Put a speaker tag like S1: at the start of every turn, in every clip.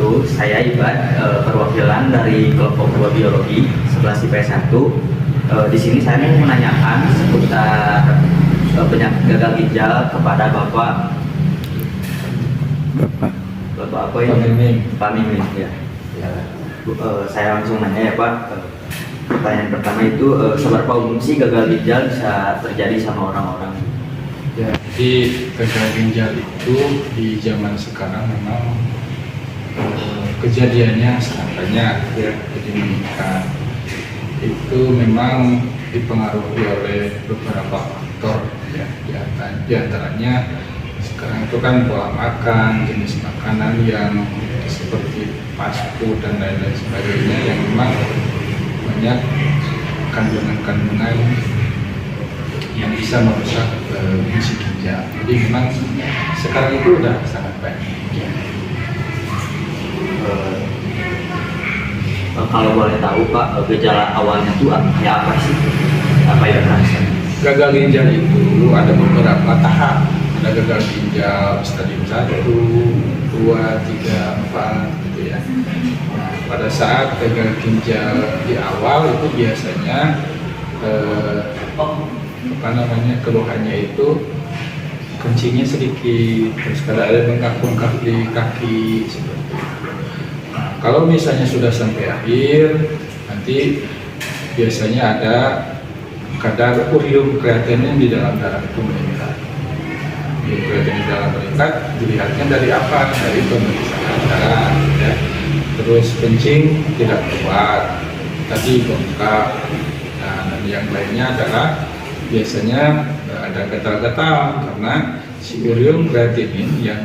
S1: Assalamualaikum, saya Ibad, perwakilan dari kelompok 2 biologi 11 IPS 1. Di sini saya ingin menanyakan seputar penyakit gagal ginjal kepada Bapak apa ini? Pak Mimin ya. Saya langsung nanya ya Pak. Pertanyaan pertama itu seberapa umum sih gagal ginjal bisa terjadi sama orang-orang?
S2: Ya, jadi gagal ginjal itu di zaman sekarang memang kejadiannya sangat banyak ya, jadi meningkat. Itu memang dipengaruhi oleh beberapa faktor ya, di antaranya sekarang itu kan pola makan, jenis makanan yang seperti fast food dan lain-lain sebagainya yang memang banyak kandungan-kandungan yang bisa merusak fungsi ginjal. Jadi memang sekarang itu udah sangat banyak. Ya.
S1: Kalau boleh tahu Pak, gejala awalnya itu kayak apa sih? Apa ya rasanya?
S2: Gagal ginjal itu ada beberapa tahap. Ada gagal ginjal stadium 1, 2, 3, 4 gitu ya. Nah, pada saat gagal ginjal di awal itu biasanya keluhannya itu kencingnya sedikit, terus ada bengkak-bengkak di kaki seperti itu. Nah, kalau misalnya sudah sampai akhir, nanti biasanya ada kadar urium kreatinin di dalam darah itu meningkat. Urium kreatinin di dalam meningkat dilihatnya dari apa? Dari pemeriksaan darah, ya. Terus kencing tidak keluar, tadi bengkak. Nah, dan yang lainnya adalah biasanya ada gatal-gatal karena si urium kreatinin yang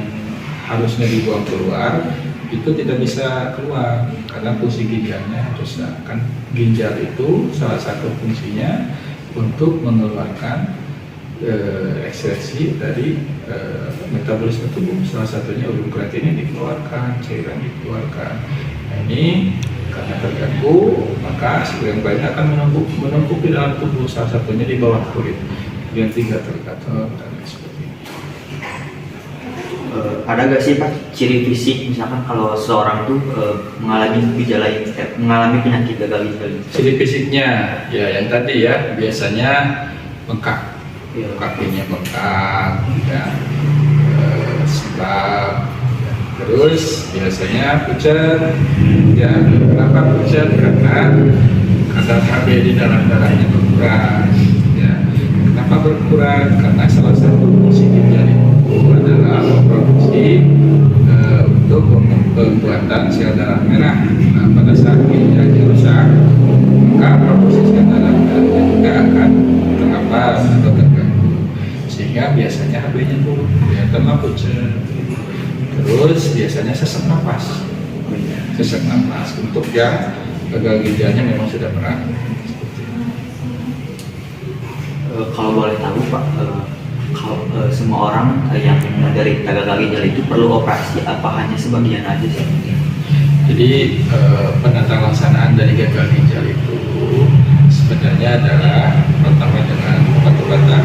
S2: harusnya dibuang keluar itu tidak bisa keluar karena fungsi ginjalnya rusak. Kan ginjal itu salah satu fungsinya untuk mengeluarkan ekskresi dari metabolisme tubuh, salah satunya urium kreatinin dikeluarkan, cairan dikeluarkan. Nah, ini karena terganggu, maka yang banyak akan menumpuk di dalam tubuh, salah satunya di bawah kulit, yang gatal-gatal dan seperti itu.
S1: Ada nggak sih Pak ciri fisik misalkan kalau seorang tuh mengalami gejala mengalami penyakit gagal ginjal?
S2: Ciri fisiknya ya yang tadi ya, biasanya bengkak,
S1: Ya.
S2: kakinya bengkak, ya, sebab. Terus biasanya pucat, ya kenapa pucat? Karena kadar Hb di dalam darahnya berkurang. Ya. Kenapa berkurang? Karena salah satu fungsi ginjal itu adalah memproduksi untuk pembuatan sel darah merah. Nah, pada saat ginjalnya rusak, maka produksi sel darah merahnya juga akan terhambat atau terganggu, sehingga biasanya Hb-nya turun, ya, karena pucat. Terus biasanya sesak nafas untuk yang gagal ginjalnya memang sudah berat.
S1: Kalau boleh tahu Pak, kalau semua orang yang menderita gagal ginjal itu perlu operasi apa hanya sebagian aja sih?
S2: Jadi penata laksanaan dari gagal ginjal itu sebenarnya adalah pertama dengan obat-obatan,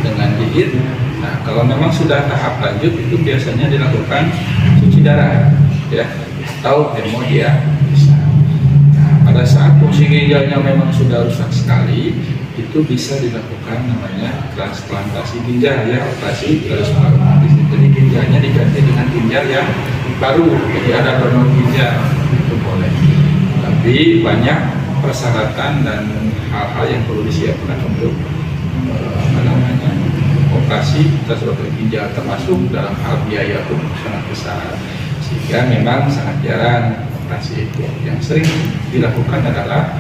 S2: dengan diet. Nah, kalau memang sudah tahap lanjut itu biasanya dilakukan cuci darah, ya, atau hemodialisa. Nah, pada saat fungsi ginjalnya memang sudah rusak sekali, itu bisa dilakukan namanya transplantasi ginjal, ya, operasi transplantis. Jadi ginjalnya diganti dengan ginjal yang baru, jadi ada donor ginjal, itu boleh. Tapi banyak persyaratan dan hal-hal yang perlu disiapkan untuk operasi transplantasi ginjal, termasuk dalam hal biaya pun sangat besar, sehingga memang sangat jarang operasi itu. Yang sering dilakukan adalah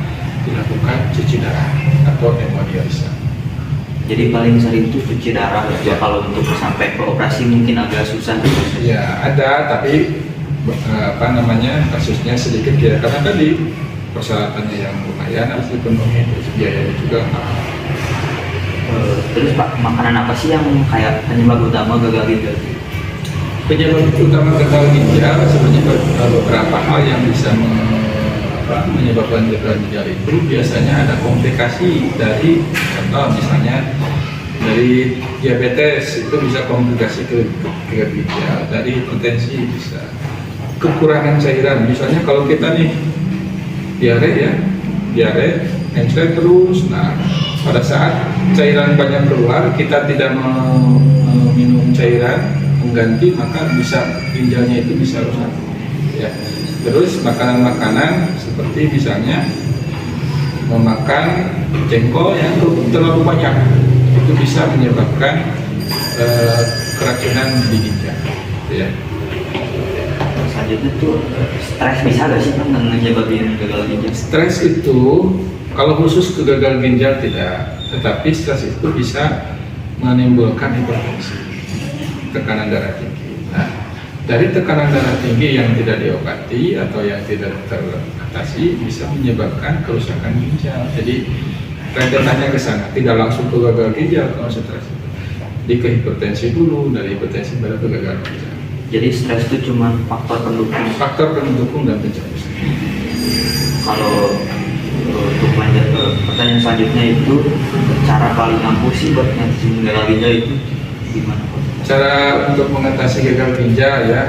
S2: cuci darah atau hemodialisa.
S1: Jadi paling sering itu cuci darah ya. Kalau untuk sampai ke operasi mungkin agak susah.
S2: Ya ada, tapi kasusnya sedikit ya, karena tadi persyaratannya yang lumayan harus dipenuhi, biayanya juga mahal.
S1: Terus Pak, makanan apa sih yang kayak penyebab utama gagal ginjal?
S2: Penyebab utama gagal ginjal sebenarnya beberapa hal yang bisa menyebabkan gagal ginjal itu. Biasanya ada komplikasi dari, contoh misalnya dari diabetes, itu bisa komplikasi ke ginjal, dari hipertensi bisa. kekurangan cairan. Misalnya kalau kita nih diare encret terus, nah pada saat cairan banyak keluar, kita tidak minum cairan mengganti, maka bisa ginjalnya itu bisa rusak. Ya. Terus makanan-makanan seperti misalnya memakan jengkol yang terlalu banyak, itu bisa menyebabkan keracunan di ginjal. Ya.
S1: Selanjutnya tuh stres bisa nggak sih Pak menyebabkan gagal ginjal?
S2: Stres itu kalau khusus ke gagal ginjal tidak, tetapi stres itu bisa menimbulkan hipertensi, tekanan darah tinggi. Nah, dari tekanan darah tinggi yang tidak diobati atau yang tidak teratasi bisa menyebabkan kerusakan ginjal. Jadi rentetannya ke sana, tidak langsung ke gagal ginjal kalau stres itu. Di ke hipertensi dulu, dari hipertensi baru ke gagal ginjal.
S1: Jadi stres itu cuma faktor pendukung
S2: Dan pencemaran.
S1: Kalau untuk lanjut ke pertanyaan selanjutnya itu cara paling ampuh sih buat ngatasin gagal ginjal itu gimana Pak?
S2: Cara untuk mengatasi gagal ginjal ya,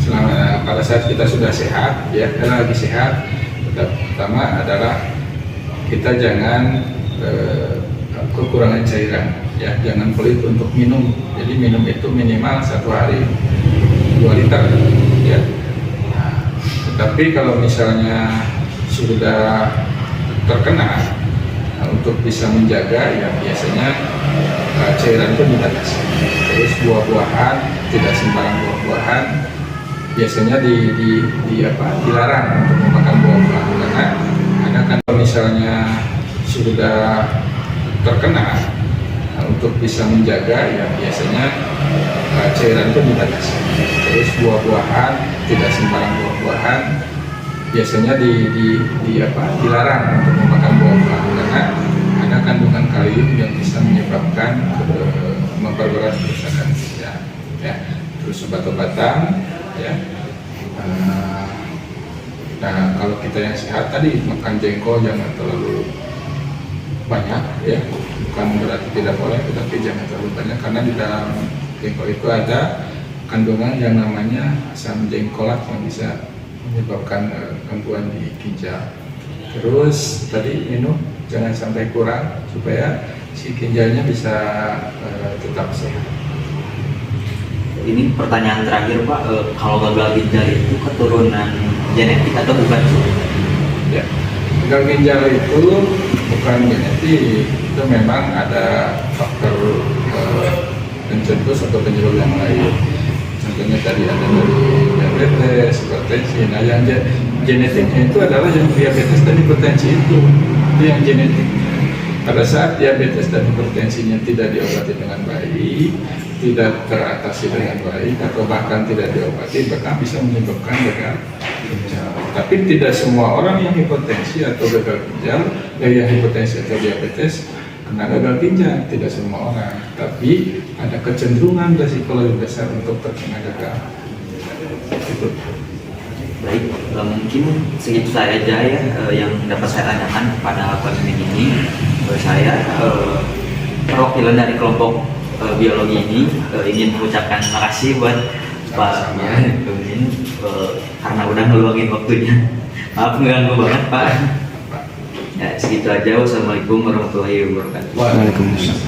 S2: selama pada saat kita sudah sehat ya, karena lagi sehat, pertama adalah kita jangan kekurangan cairan ya, jangan pelit untuk minum. Jadi minum itu minimal 1 hari 2 liter ya. Nah, tetapi kalau misalnya sudah terkena, untuk bisa menjaga ya biasanya cairan itu dibatasi. Terus buah-buahan, tidak sembarang buah-buahan, biasanya dilarang untuk memakan buah-buahan, karena ada kan misalnya sudah terkena, untuk bisa menjaga ya biasanya cairan itu dibatasi. Terus buah-buahan, tidak sembarang buah-buahan, biasanya dilarang untuk memakan buah-buahan, karena ada kandungan kalium yang bisa menyebabkan memperberat kerusakan ginjal ya. Terus obat-obatan ya. Nah, kalau kita yang sehat tadi makan jengkol jangan terlalu banyak ya, bukan berarti tidak boleh, tetapi jangan terlalu banyak, karena di dalam jengkol itu ada kandungan yang namanya asam jengkolat yang bisa menyebabkan gangguan di ginjal. Terus tadi minum jangan sampai kurang supaya si ginjalnya bisa tetap sehat.
S1: Ini pertanyaan terakhir Pak, kalau gagal ginjal itu keturunan genetik atau bukan?
S2: Ya, gagal ginjal itu bukan genetik, itu memang ada faktor pencetus atau penyebab yang lain. Contohnya tadi ada dari diabetes, hipertensi. Nah, yang genetiknya itu adalah yang diabetes dan hipertensi itu yang genetik. Pada saat diabetes dan hipertensinya tidak diobati dengan baik, tidak teratasi dengan baik, atau bahkan tidak diobati, bahkan bisa menyebabkan gagal ginjal. Tapi tidak semua orang yang hipertensi atau gagal ginjal, yang hipertensi atau diabetes kena gagal ginjal, tidak semua orang. Tapi ada kecenderungan resiko lebih besar untuk terkena gagal. Itu.
S1: Baik, mungkin segitu saja ya yang dapat saya tanyakan pada pemimpin ini. Saya perwakilan dari kelompok biologi ini ingin mengucapkan terima kasih buat Pak Pemimpin karena udah ngeluangin waktunya. Maaf mengganggu banget Pak. Ya, segitu aja. Wassalamualaikum warahmatullahi wabarakatuh.
S2: Waalaikumsalam.